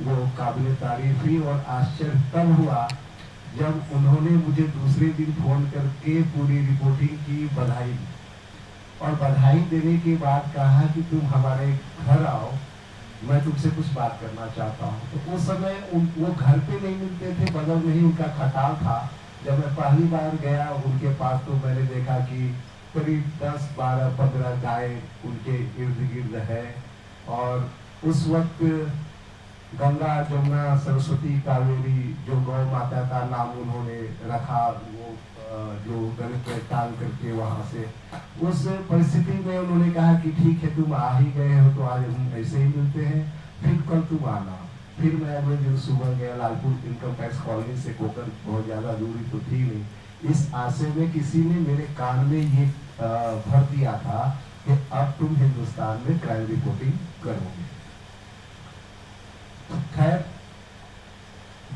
वो काबिल तारीफ हुई। और आश्चर्य तब हुआ जब उन्होंने मुझे दूसरे दिन फोन करके पूरी रिपोर्टिंग की बधाई दी और बधाई देने के बाद कहा कि तुम हमारे घर आओ, मैं तुमसे कुछ बात करना चाहता हूँ। तो उस समय वो घर पे नहीं मिलते थे, बगल में ही उनका खटाल था। जब मैं पहली बार गया उनके पास तो मैंने देखा कि करीब 10, 12, 15 गाय उनके इर्द गिर्द है। और उस वक्त गंगा, जमुना, सरस्वती, कावेरी जो गौ माता का नाम उन्होंने रखा, वो जो गणित में काम करके वहां से, उस परिस्थिति में उन्होंने कहा कि ठीक है तुम आ ही गए हो तो आज हम ऐसे ही मिलते हैं, फिर कल तुम आना। फिर मैं अगले दिन सुबह गया। लालपुर इनकम टैक्स कॉलोनी से कोकर बहुत ज्यादा दूरी तो थी नहीं। इस आशय में किसी ने मेरे कान में ये भर दिया था कि अब तुम हिंदुस्तान में क्राइम रिपोर्टिंग करोगे। खैर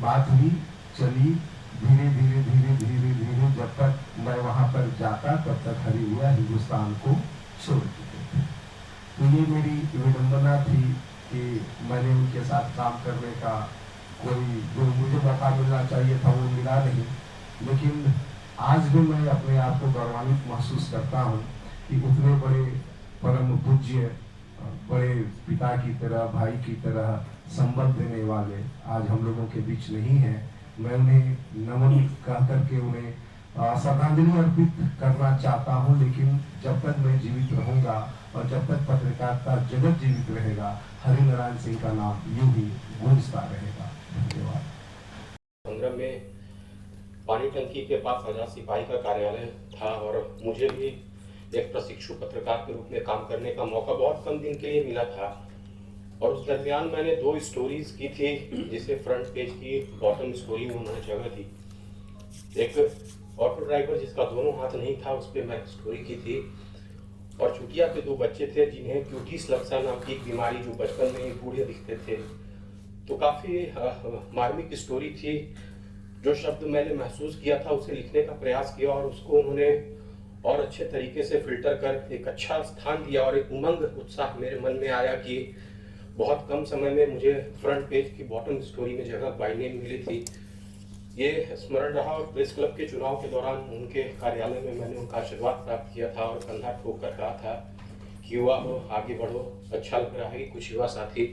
बात हुई, चली, धीरे धीरे जब तक मैं वहां पर जाता तब तक हरि भैया हिंदुस्तान को छोड़ चुके थे। तो ये मेरी विडंबना थी कि मैंने उनके साथ काम करने का कोई जो मुझे मौका मिलना चाहिए था वो मिला नहीं। लेकिन आज भी मैं अपने आप को गौरवान्वित महसूस करता हूँ कि उतने बड़े परम पूज्य, बड़े पिता की तरह, भाई की तरह संबंध देने वाले आज हम लोगों के बीच नहीं है। मैं उन्हें नमन कह करके उन्हें श्रद्धांजलि अर्पित करना चाहता हूं। लेकिन जब तक मैं जीवित रहूंगा और जब तक पत्रकारिता जगत जीवित रहेगा, हरि नारायण सिंह का नाम यूं ही गूंजता रहेगा। धन्यवाद। संग्राम में पानी टंकी के पास आजाद सिपाही का कार्यालय था और मुझे भी एक प्रशिक्षु पत्रकार के रूप में काम करने का मौका बहुत कम दिन के लिए मिला था। और उस दरमियान मैंने 2 स्टोरीज की थी जिसे फ्रंट पेज की बॉटम स्टोरी में उन्होंने जगह दी। एक ऑटो ड्राइवर जिसका दोनों हाथ नहीं था, उस पर मैं स्टोरी की थी। और चुटिया के 2 बच्चे थे जिन्हें क्यूटीस लक्सा नाम की एक बीमारी, जो बचपन में ही बूढ़े दिखते थे। तो काफ़ी मार्मिक स्टोरी थी। जो शब्द मैंने महसूस किया था उसे लिखने का प्रयास किया और उसको उन्होंने और अच्छे तरीके से फिल्टर कर एक अच्छा स्थान दिया और एक उमंग उत्साह मेरे मन में आया कि बहुत कम समय में मुझे फ्रंट पेज की बॉटम स्टोरी में जगह बाय नेम मिली थी। ये स्मरण रहा और प्रेस क्लब के चुनाव के दौरान उनके कार्यालय में मैंने उनका आशीर्वाद प्राप्त किया था और कंधा ठोक कर कहा था कि युवा हो, आगे बढ़ो। अच्छा लग रहा है कि कुछ युवा साथी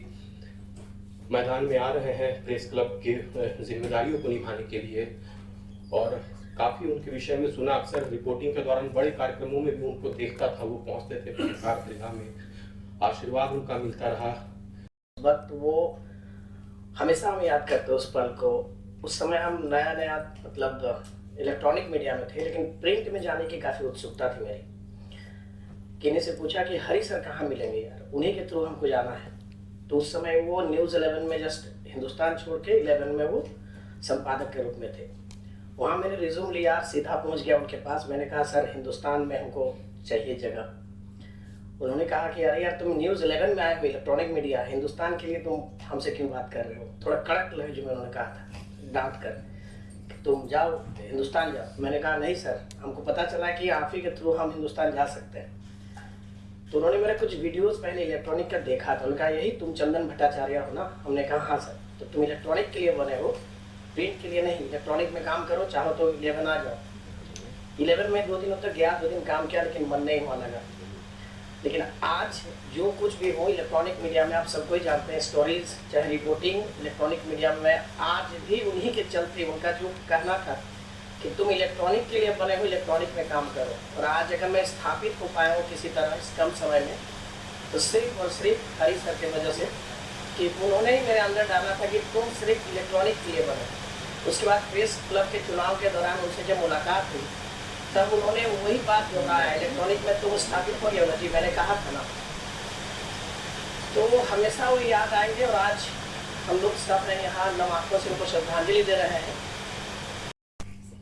मैदान में आ रहे हैं प्रेस क्लब की जिम्मेदारियों को निभाने के लिए, और काफी उनके विषय में सुना। अक्सर रिपोर्टिंग के दौरान बड़े कार्यक्रमों में भी उनको देखता था, वो पहुंचते थे पत्रकार गृह में, आशीर्वाद उनका मिलता रहा। वक्त वो हमेशा हम याद करते उस पल को। उस समय हम नया नया मतलब इलेक्ट्रॉनिक मीडिया में थे, लेकिन प्रिंट में जाने की काफ़ी उत्सुकता थी मेरी। किन्हीं से पूछा कि हरी सर कहाँ मिलेंगे यार, उन्हीं के थ्रू हमको जाना है। तो उस समय वो न्यूज़ 11 में जस्ट हिंदुस्तान छोड़ के 11 में वो संपादक के रूप में थे। वहाँ मैंने रिज्यूम लिया, सीधा पहुँच गया उनके पास। मैंने कहा सर हिंदुस्तान में हमको चाहिए जगह। उन्होंने कहा कि अरे यार तुम न्यूज़ 11 में आए हो, इलेक्ट्रॉनिक मीडिया, हिंदुस्तान के लिए तुम हमसे क्यों बात कर रहे हो। थोड़ा कड़क लहजे में उन्होंने कहा था, डांट कर, तुम जाओ हिंदुस्तान जाओ। मैंने कहा नहीं सर, हमको पता चला कि आप ही के थ्रू हम हिंदुस्तान जा सकते हैं। तो उन्होंने मेरे कुछ वीडियोस पहले इलेक्ट्रॉनिक का देखा था। उन्होंने कहा यही तुम चंदन भट्टाचार्य हो ना। हमने कहा हाँ सर। तो तुम इलेक्ट्रॉनिक के लिए बने हो, प्रिंट के लिए नहीं। इलेक्ट्रॉनिक में काम करो, चाहो तो 11 आ जाओ। 11 में 2 दिनों तक गया, 2 दिन काम किया, लेकिन मन नहीं हुआ लगा। लेकिन आज जो कुछ भी हो इलेक्ट्रॉनिक मीडिया में, आप सबको ही जानते हैं, स्टोरीज चाहे रिपोर्टिंग इलेक्ट्रॉनिक मीडिया में आज भी उन्हीं के चलते उनका जो कहना था कि तुम इलेक्ट्रॉनिक के लिए बने हो, इलेक्ट्रॉनिक में काम करो। और आज अगर मैं स्थापित हो पाया हूँ किसी तरह इस कम समय में, तो सिर्फ और सिर्फ हरी सर की वजह से, कि उन्होंने ही मेरे अंदर डाला था कि तुम सिर्फ इलेक्ट्रॉनिक के लिए बनो। उसके बाद प्रेस क्लब के चुनाव के दौरान उनसे जब मुलाकात हुई, तब उन्होंने वही बात दोहराया, इलेक्ट्रॉनिक में तुम स्थापित हो गया जी, मैंने कहा था ना। तो हमेशा वो याद आएंगे। और आज हम लोग सब यहाँ नम आंखों से उनको श्रद्धांजलि दे रहे हैं।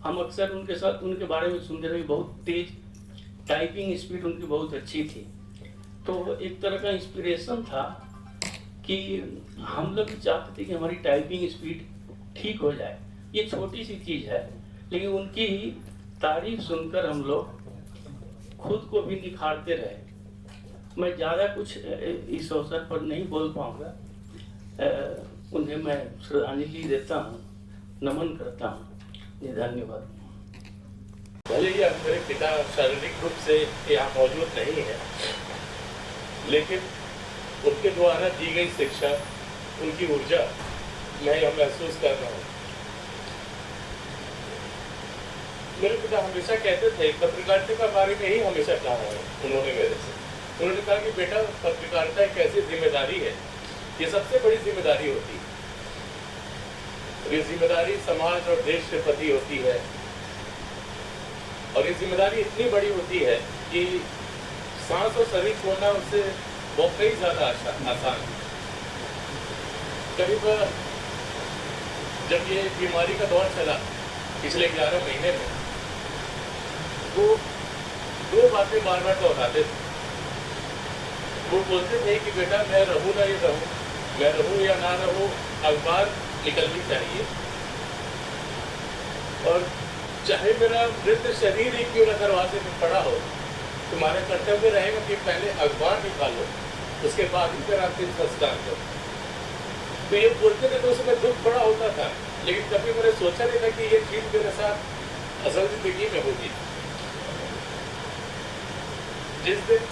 हम अक्सर उनके साथ उनके बारे में सुनते रहे, बहुत तेज टाइपिंग स्पीड उनकी बहुत अच्छी थी। तो एक तरह का इंस्पिरेशन था कि हम लोग चाहते थे कि हमारी टाइपिंग स्पीड ठीक हो जाए। ये छोटी सी चीज़ है, लेकिन उनकी तारीफ सुनकर हम लोग खुद को भी निखारते रहे। मैं ज़्यादा कुछ इस अवसर पर नहीं बोल पाऊँगा। उन्हें मैं श्रद्धांजलि देता हूँ, नमन करता हूँ। धन्यवाद। भले ही मेरे पिता शारीरिक रूप से यहाँ मौजूद नहीं है, लेकिन उनके द्वारा दी गई शिक्षा, उनकी ऊर्जा मैं यह महसूस कर रहा हूँ। मेरे पिता हमेशा कहते थे, पत्रकारिता के बारे में ही हमेशा कहा है उन्होंने मेरे से। उन्होंने कहा कि बेटा पत्रकारिता एक ऐसी जिम्मेदारी है, ये सबसे बड़ी जिम्मेदारी होती है। ये जिम्मेदारी समाज और देश के प्रति होती है, और ये जिम्मेदारी इतनी बड़ी होती है कि सांस और शरीर छोड़ना उससे बहुत कई ज्यादा आसान है। करीब जब ये बीमारी का दौर चला पिछले 11 महीने में, वो 2 बातें बार बार दोहराते थे। वो बोलते थे कि बेटा मैं रहूं ना ये रहूं, मैं रहूं या ना रहूं, अखबार निकलनी चाहिए। और चाहे मेरा मृत शरीर ही क्यों न दरवाजे में पड़ा हो, तुम्हारा कर्तव्य रहेगा कि पहले अखबार निकालो, उसके बाद ही मेरा अंतिम संस्कार करो। तो ये बोलते थे तो उसमें दुख बड़ा होता था, लेकिन कभी मैंने सोचा नहीं था कि ये चीज मेरे साथ असल जिंदगी में होगी। जिस दिन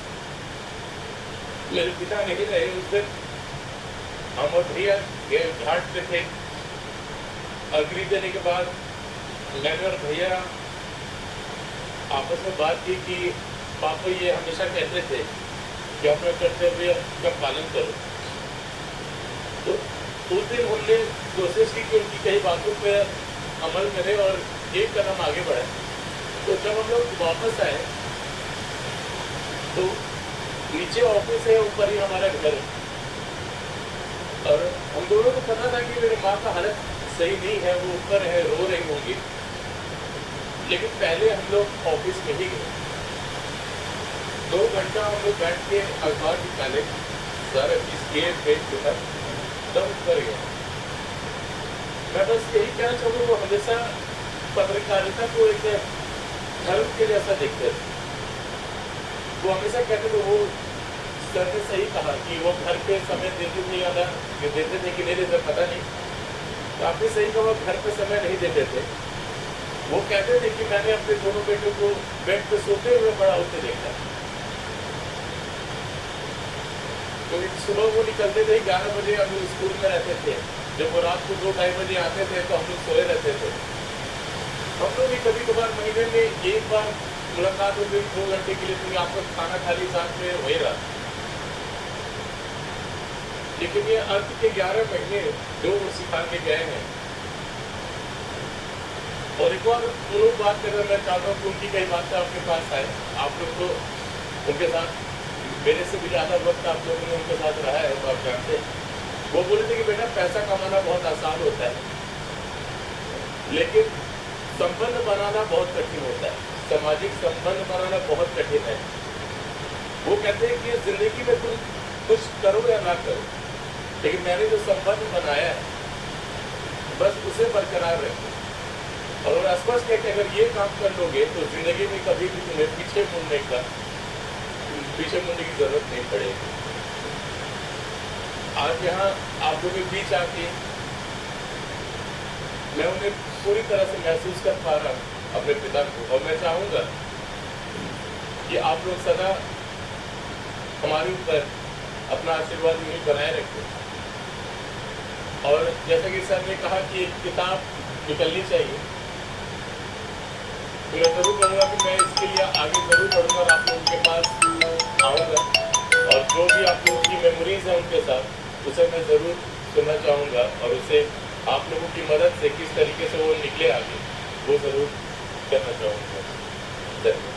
मेरे पिता नहीं रहे, उस दिन हम और भैया घाट पे थे। अग्नि देने के बाद मैंने और भैया आपस में बात की कि पापा ये हमेशा कहते थे कि अपने कर्तव्य का पालन करो। तो उस दिन हमने कोशिश की कि उनकी कई बातों पे अमल करें और एक कदम आगे बढ़े। तो जब हम लोग वापस आए तो नीचे ऑफिस है, ऊपर ही हमारा घर है, और हम दोनों को पता था कि मेरे माँ का हालत सही नहीं है, वो ऊपर है, रो रही होंगी। लेकिन पहले हम लोग ऑफिस में ही गए। 2 घंटा हम लोग बैठ के अखबार निकाले, सारा इसके पेज के साथ तब ऊपर गया। मैं बस यही कहना चाहूँगा, वो हमेशा पत्रकारिता को एक धर्म के जैसा देखते थे। वो हमेशा कहते थे, वो सर ने सही कहा कि वो घर पे समय देते थे या ना देते थे कि नहीं देते पता नहीं, तो आपने सही कहा वो घर पे समय नहीं देते थे। वो कहते थे कि मैंने अपने दोनों बेटों को बेड पे सोते हुए बड़ा होते देखा। तो सुबह वो निकलते थे 11 बजे, हम लोग स्कूल में रहते थे। जब वो रात को 2-2:30 बजे आते थे तो हम लोग सोए रहते थे। हम लोग भी कभी कभार महीने में एक बार मुलाकात हो गई 2 घंटे के लिए, तो आपको खाना खाली साथ में वही रहा। लेकिन ये अर्थ के 11 महीने जो वो सिखा के गए हैं। और एक और लोग बात कर रहे, मैं चाहता हूँ कि उनकी कई बातें आपके पास आए। आप लोग तो उनके साथ मेरे से भी ज़्यादा वक्त आप लोगों ने उनके साथ रहा है, तो आप जानते हैं। वो बोले थे कि बेटा पैसा कमाना बहुत आसान होता है, लेकिन संबंध बनाना बहुत कठिन होता है। सामाजिक संबंध बनाना बहुत कठिन है। वो कहते हैं कि जिंदगी में तुम कुछ करो या ना करो, लेकिन मैंने जो संबंध बनाया है बस उसे बरकरार रखो। और स्पष्ट है कि अगर ये काम कर लोगे तो जिंदगी में कभी भी तुम्हें पीछे मुड़ने की जरूरत नहीं पड़ेगी। आज यहाँ आप लोगों के बीच आके मैं उन्हें पूरी तरह से महसूस कर पा रहा हूँ अपने पिता को, और मैं चाहूँगा कि आप लोग सदा हमारे ऊपर अपना आशीर्वाद यूं ही बनाए रखें। और जैसा कि सर ने कहा कि एक किताब निकलनी चाहिए, तो मैं जरूर कहूँगा कि मैं इसके लिए आगे जरूर बढ़ूँगा और आप लोगों के पास आऊँगा, और जो भी आप लोगों की मेमोरीज हैं उनके साथ उसे मैं ज़रूर सुनना चाहूँगा, और उसे आप लोगों की मदद से किस तरीके से वो निकले आगे वो ज़रूर करना चाहूँगा। धन्यवाद।